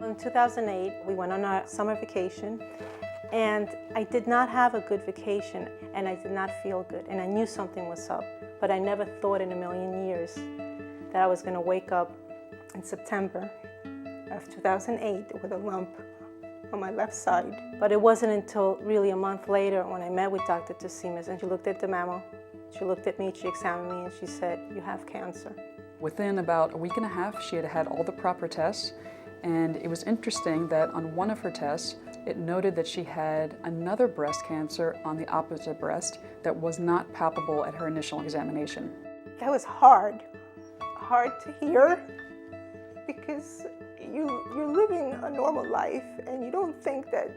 In 2008, we went on our summer vacation, and I did not have a good vacation, and I did not feel good, and I knew something was up, but I never thought in a million years that I was going to wake up in September of 2008 with a lump on my left side. But it wasn't until really a month later when I met with Dr. Tusimas, and she looked at the mammo, she looked at me, she examined me, and she said, "You have cancer." Within about a week and a half, she had had all the proper tests, and it was interesting that on one of her tests, it noted that she had another breast cancer on the opposite breast that was not palpable at her initial examination. That was hard to hear, because you're living a normal life and you don't think that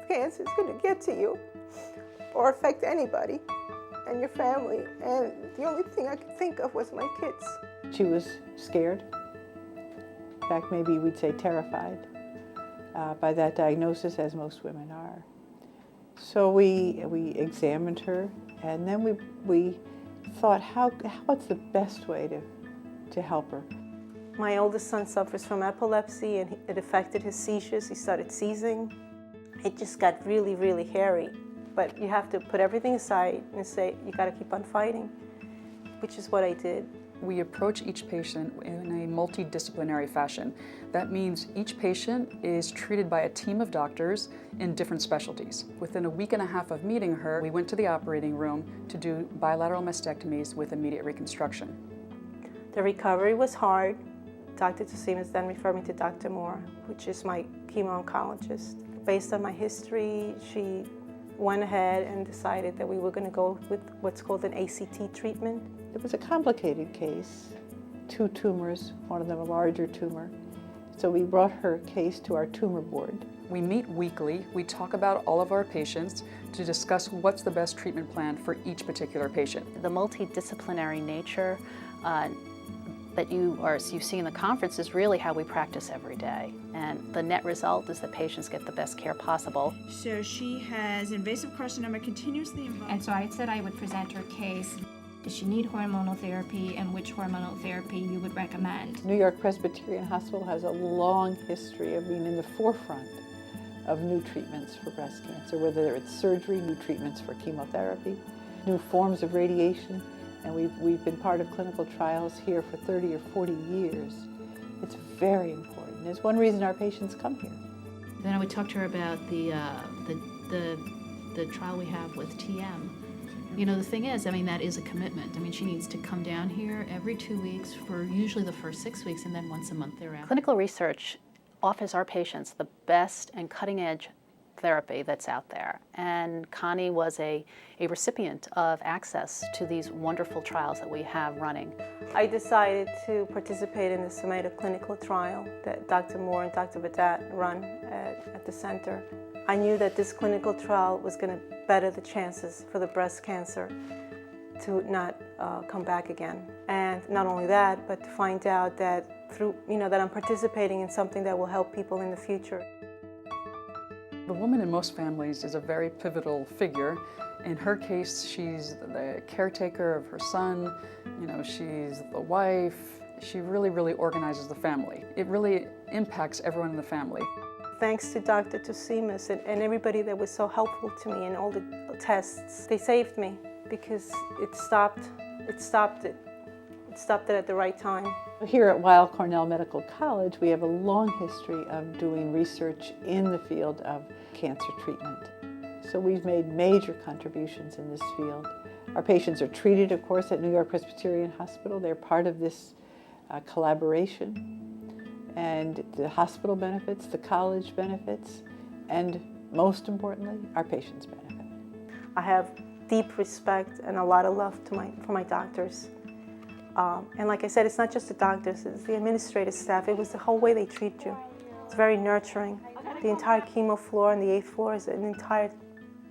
cancer is going to get to you or affect anybody and your family. And the only thing I could think of was my kids. She was scared. In fact, maybe we'd say terrified by that diagnosis, as most women are. So we examined her, and then we thought, what's the best way to help her? My oldest son suffers from epilepsy, and it affected his seizures. He started seizing. It just got really, really hairy. But you have to put everything aside and say, you got to keep on fighting, which is what I did. We approach each patient in a multidisciplinary fashion. That means each patient is treated by a team of doctors in different specialties. Within a week and a half of meeting her, we went to the operating room to do bilateral mastectomies with immediate reconstruction. The recovery was hard. Dr. Tusimas then referred me to Dr. Moore, which is my chemo-oncologist. Based on my history, she went ahead and decided that we were going to go with what's called an ACT treatment. It was a complicated case, 2 tumors, one of them a larger tumor. So we brought her case to our tumor board. We meet weekly. We talk about all of our patients to discuss what's the best treatment plan for each particular patient. The multidisciplinary nature that you see in the conference is really how we practice every day. And the net result is that patients get the best care possible. So she has invasive carcinoma continuously involved. And so I said I would present her case. Does she need hormonal therapy, and which hormonal therapy you would recommend? NewYork-Presbyterian Hospital has a long history of being in the forefront of new treatments for breast cancer, whether it's surgery, new treatments for chemotherapy, new forms of radiation. And we've been part of clinical trials here for 30 or 40 years. It's very important. It's one reason our patients come here. Then I would talk to her about the trial we have with TM. You know, the thing is, I mean, that is a commitment. I mean, she needs to come down here every 2 weeks for usually the first 6 weeks, and then once a month thereafter. Clinical research offers our patients the best and cutting-edge therapy that's out there. And Connie was a recipient of access to these wonderful trials that we have running. I decided to participate in the SOMATO clinical trial that Dr. Moore and Dr. Badat run at the center. I knew that this clinical trial was going to better the chances for the breast cancer to not come back again. And not only that, but to find out that that I'm participating in something that will help people in the future. The woman in most families is a very pivotal figure. In her case, she's the caretaker of her son, she's the wife. She really, really organizes the family. It really impacts everyone in the family. Thanks to Dr. Tusimas and everybody that was so helpful to me in all the tests. They saved me because it stopped it at the right time. Here at Weill Cornell Medical College, we have a long history of doing research in the field of cancer treatment. So we've made major contributions in this field. Our patients are treated, of course, at NewYork-Presbyterian Hospital. They're part of this collaboration. And the hospital benefits, the college benefits, and most importantly, our patients benefit. I have deep respect and a lot of love for my doctors. And like I said, it's not just the doctors, it's the administrative staff. It was the whole way they treat you. It's very nurturing. The entire chemo floor and the 8th floor is an entire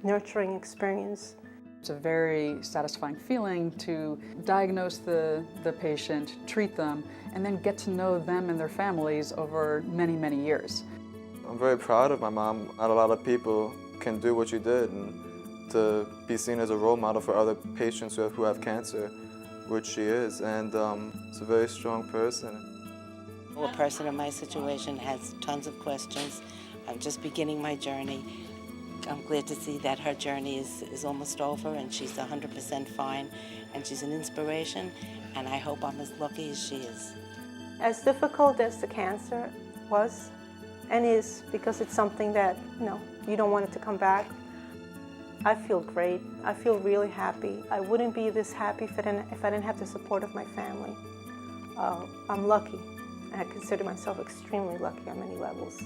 nurturing experience. It's a very satisfying feeling to diagnose the patient, treat them, and then get to know them and their families over many, many years. I'm very proud of my mom. Not a lot of people can do what you did, and to be seen as a role model for other patients who have cancer, which she is, and she's a very strong person. A person in my situation has tons of questions. I'm just beginning my journey. I'm glad to see that her journey is almost over and she's 100% fine and she's an inspiration, and I hope I'm as lucky as she is. As difficult as the cancer was and is, because it's something that, you don't want it to come back, I feel great. I feel really happy. I wouldn't be this happy if I didn't have the support of my family. I'm lucky. I consider myself extremely lucky on many levels.